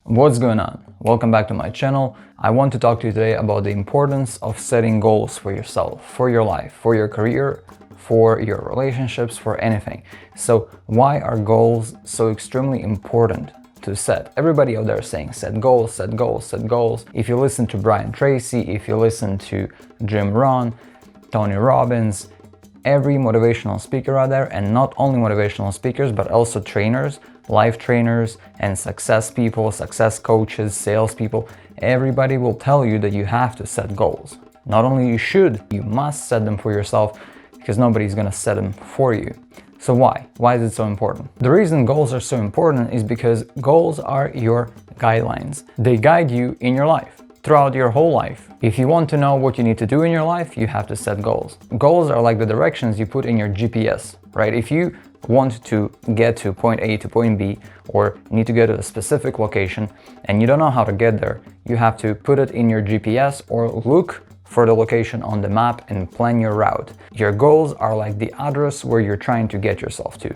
What's going on? Welcome back to my channel. I want to talk to you today about the importance of setting goals for yourself, for your life, for your career, for your relationships, for anything. So why are goals so extremely important to set? Everybody out there is saying set goals, set goals, set goals. If you listen to Brian Tracy, if you listen to Jim Rohn, Tony Robbins, every motivational speaker out there, and not only motivational speakers, but also trainers, life trainers, and success people, success coaches, salespeople, everybody will tell you that you have to set goals. Not only you should, you must set them for yourself because nobody's gonna set them for you. So why? Why is it so important? The reason goals are so important is because goals are your guidelines. They guide you in your life, throughout your whole life. If you want to know what you need to do in your life, you have to set goals. Goals are like the directions you put in your GPS, right? If you want to get to point A to point B, or need to get to a specific location and you don't know how to get there, you have to put it in your GPS or look for the location on the map and plan your route. Your goals are like the address where you're trying to get yourself to.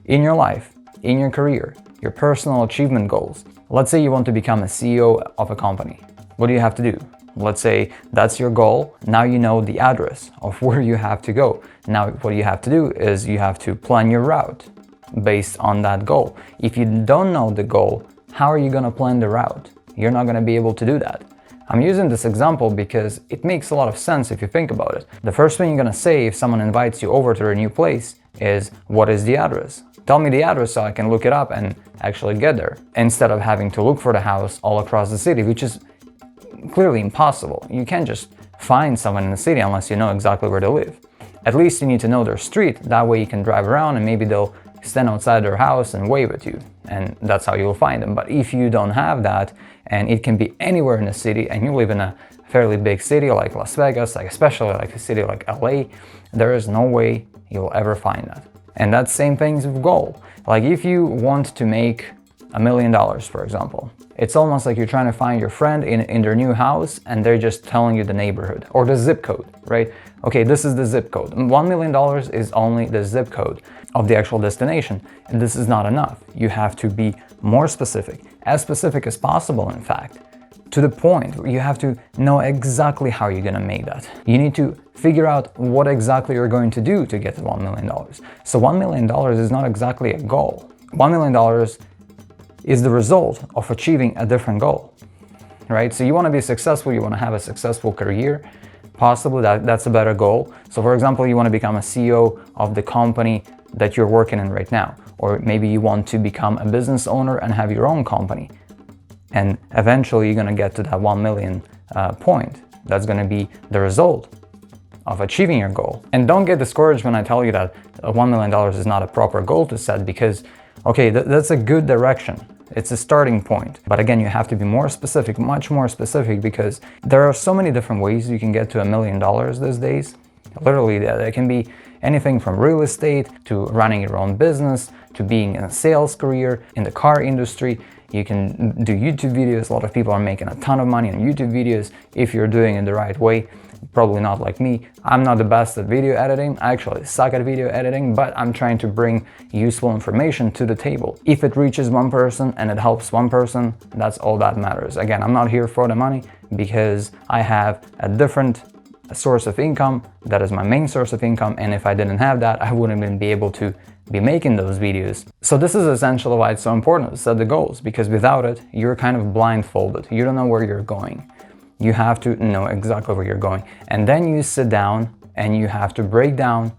In your life, in your career, your personal achievement goals. Let's say you want to become a CEO of a company. What do you have to do? Let's say that's your goal. Now you know the address of where you have to go. Now what you have to do is you have to plan your route based on that goal. If you don't know the goal, how are you going to plan the route? You're not going to be able to do that. I'm using this example because it makes a lot of sense if you think about it. The first thing you're going to say if someone invites you over to a new place is, what is the address? Tell me the address so I can look it up and actually get there, instead of having to look for the house all across the city, which is clearly impossible. You can't just find someone in the city unless you know exactly where they live. At least you need to know their street. That way you can drive around and maybe they'll stand outside their house and wave at you, and that's how you'll find them. But if you don't have that, and it can be anywhere in the city, and you live in a fairly big city like Las Vegas, like especially like a city like LA, there is no way you'll ever find that. And that same thing's with goal. Like if you want to make $1 million, for example, it's almost like you're trying to find your friend in their new house and they're just telling you the neighborhood or the zip code, right? Okay, this is the zip code. $1 million is only the zip code of the actual destination, and this is not enough. You have to be more specific as possible, in fact, to the point where you have to know exactly how you're gonna make that. You need to figure out what exactly you're going to do to get to $1 million. So $1 million is not exactly a goal. $1 million is the result of achieving a different goal, right? So you want to be successful, you want to have a successful career, possibly that's a better goal. So for example, you want to become a CEO of the company that you're working in right now, or maybe you want to become a business owner and have your own company, and eventually you're going to get to that 1 million point. That's going to be the result of achieving your goal. And don't get discouraged when I tell you that $1 million is not a proper goal to set, because okay, that's a good direction. It's a starting point. But again, you have to be more specific, much more specific, because there are so many different ways you can get to $1 million these days. Literally, there can be anything from real estate to running your own business to being in a sales career, in the car industry. You can do YouTube videos. A lot of people are making a ton of money on YouTube videos if you're doing it the right way. Probably not like me. I'm not the best at video editing. I actually suck at video editing, but I'm trying to bring useful information to the table. If it reaches one person and it helps one person, that's all that matters. Again, I'm not here for the money because I have a different source of income. That is my main source of income, and if I didn't have that, I wouldn't even be able to be making those videos. So this is essentially why it's so important to set the goals, because without it, you're kind of blindfolded. You don't know where you're going. You have to know exactly where you're going. And then you sit down and you have to break down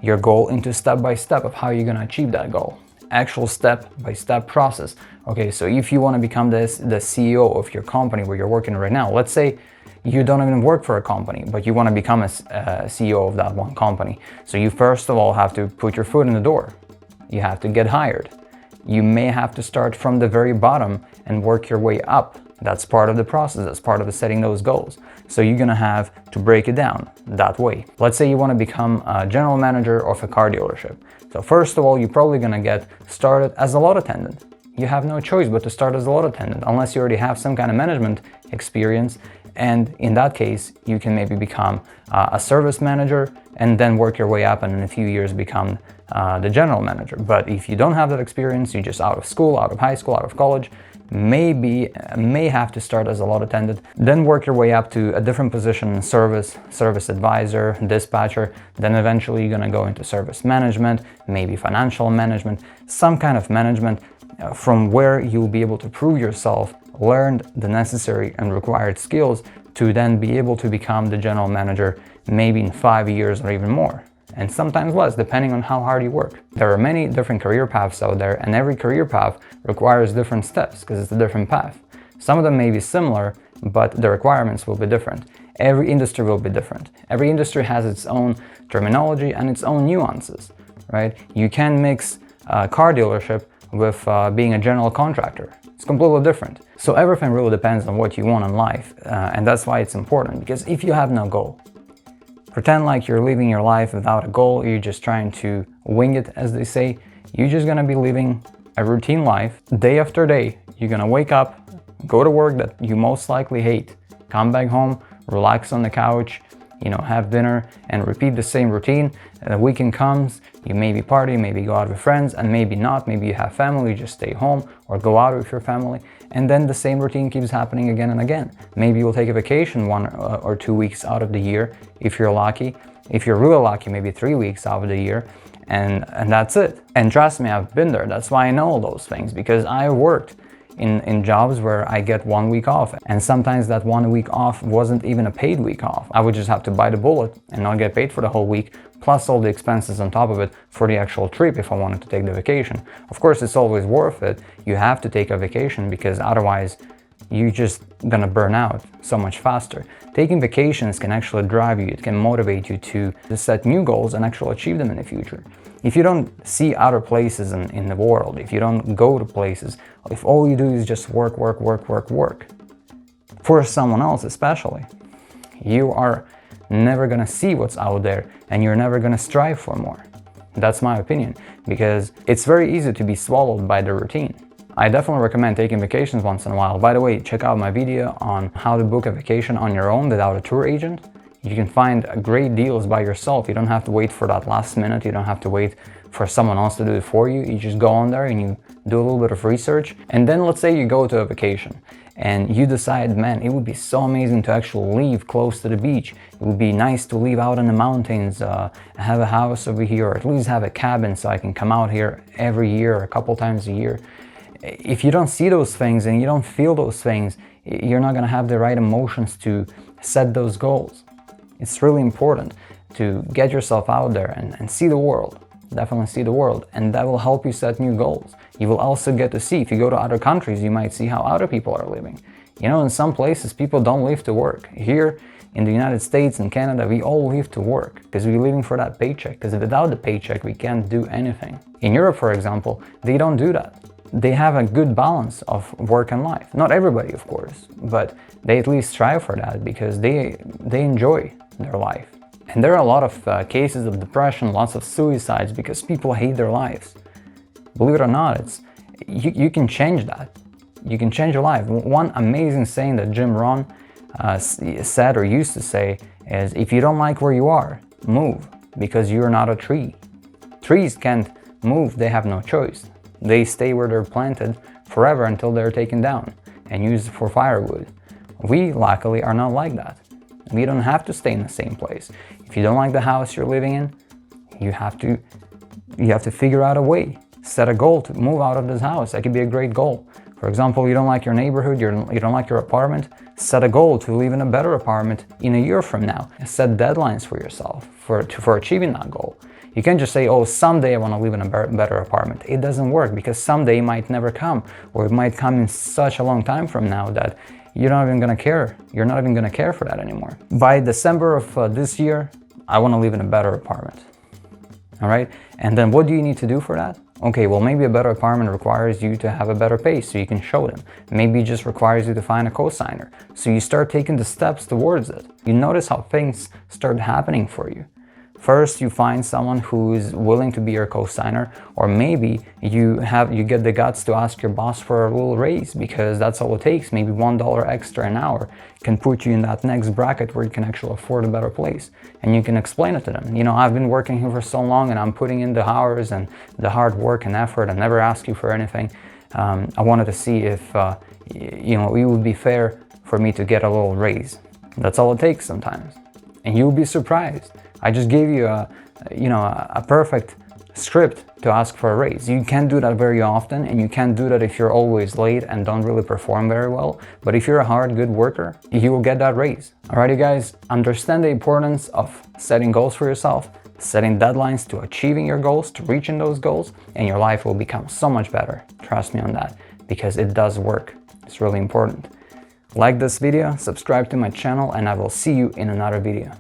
your goal into step-by-step of how you're gonna achieve that goal. Actual step-by-step process. Okay, so if you wanna become the CEO of your company where you're working right now, let's say you don't even work for a company, but you wanna become a CEO of that one company. So you first of all have to put your foot in the door. You have to get hired. You may have to start from the very bottom and work your way up. That's part of the process, that's part of the setting those goals. So you're gonna have to break it down that way. Let's say you wanna become a general manager of a car dealership. So first of all, you're probably gonna get started as a lot attendant. You have no choice but to start as a lot attendant, unless you already have some kind of management experience. And in that case, you can maybe become a service manager and then work your way up and in a few years become the general manager. But if you don't have that experience, you're just out of school, out of high school, out of college, may have to start as a lot attendant, then work your way up to a different position in service advisor, dispatcher, then eventually you're going to go into service management, maybe financial management, some kind of management from where you'll be able to prove yourself, learn the necessary and required skills to then be able to become the general manager maybe in 5 years or even more, and sometimes less, depending on how hard you work. There are many different career paths out there, and every career path requires different steps because it's a different path. Some of them may be similar, but the requirements will be different. Every industry will be different. Every industry has its own terminology and its own nuances, right? You can mix a car dealership with being a general contractor. It's completely different. So everything really depends on what you want in life, and that's why it's important, because if you have no goal, pretend like you're living your life without a goal, you're just trying to wing it, as they say, you're just gonna be living a routine life day after day. You're gonna wake up, go to work that you most likely hate, come back home, relax on the couch, have dinner and repeat the same routine. The weekend comes, you maybe party, maybe go out with friends, and maybe not. Maybe you have family, you just stay home or go out with your family. And then the same routine keeps happening again and again. Maybe you'll take a vacation 1 or 2 weeks out of the year if you're lucky. If you're really lucky, maybe 3 weeks out of the year. And that's it. And trust me, I've been there. That's why I know all those things, because I worked in jobs where I get 1 week off, and sometimes that 1 week off wasn't even a paid week off. I would just have to bite the bullet and not get paid for the whole week, plus all the expenses on top of it for the actual trip if I wanted to take the vacation. Of course, it's always worth it. You have to take a vacation because otherwise you're just gonna burn out so much faster. Taking vacations can actually drive you, it can motivate you to set new goals and actually achieve them in the future. If you don't see other places in the world, if you don't go to places, if all you do is just work, for someone else especially, you are never gonna see what's out there and you're never gonna strive for more. That's my opinion, because it's very easy to be swallowed by the routine. I definitely recommend taking vacations once in a while. By the way, check out my video on how to book a vacation on your own without a tour agent. You can find great deals by yourself. You don't have to wait for that last minute. You don't have to wait for someone else to do it for you. You just go on there and you do a little bit of research. And then let's say you go to a vacation and you decide, man, it would be so amazing to actually live close to the beach. It would be nice to live out in the mountains, have a house over here, or at least have a cabin so I can come out here every year or a couple times a year. If you don't see those things and you don't feel those things, you're not gonna have the right emotions to set those goals. It's really important to get yourself out there and see the world. Definitely see the world, and that will help you set new goals. You will also get to see, if you go to other countries, you might see how other people are living. In some places people don't live to work. Here in the United States and Canada, we all live to work because we're living for that paycheck, because without the paycheck we can't do anything. In Europe, for example, they don't do that. They have a good balance of work and life. Not everybody, of course, but they at least strive for that because they enjoy their life. And there are a lot of cases of depression, lots of suicides because people hate their lives. Believe it or not, you can change that. You can change your life. One amazing saying that Jim Rohn said or used to say is, if you don't like where you are, move, because you're not a tree. Trees can't move, they have no choice. They stay where they're planted forever until they're taken down and used for firewood. We, luckily, are not like that. We don't have to stay in the same place. If you don't like the house you're living in, you have to figure out a way. Set a goal to move out of this house. That could be a great goal. For example, you don't like your neighborhood, you don't like your apartment, set a goal to live in a better apartment in a year from now. Set deadlines for yourself for achieving that goal. You can't just say, oh, someday I want to live in a better apartment. It doesn't work, because someday might never come, or it might come in such a long time from now that you're not even gonna care. You're not even gonna care for that anymore. By December of this year, I want to live in a better apartment. All right? And then what do you need to do for that? Okay, well, maybe a better apartment requires you to have a better pay so you can show them. Maybe it just requires you to find a co-signer. So you start taking the steps towards it. You notice how things start happening for you. First, you find someone who is willing to be your co-signer, or maybe you get the guts to ask your boss for a little raise, because that's all it takes. Maybe $1 extra an hour can put you in that next bracket where you can actually afford a better place. And you can explain it to them. I've been working here for so long and I'm putting in the hours and the hard work and effort and never ask you for anything. I wanted to see if it would be fair for me to get a little raise. That's all it takes sometimes, and you'll be surprised. I just gave you a perfect script to ask for a raise. You can't do that very often, and you can't do that if you're always late and don't really perform very well. But if you're a hard, good worker, you will get that raise. Alright, you guys, understand the importance of setting goals for yourself, setting deadlines to achieving your goals, to reaching those goals, and your life will become so much better. Trust me on that, because it does work. It's really important. Like this video, subscribe to my channel, and I will see you in another video.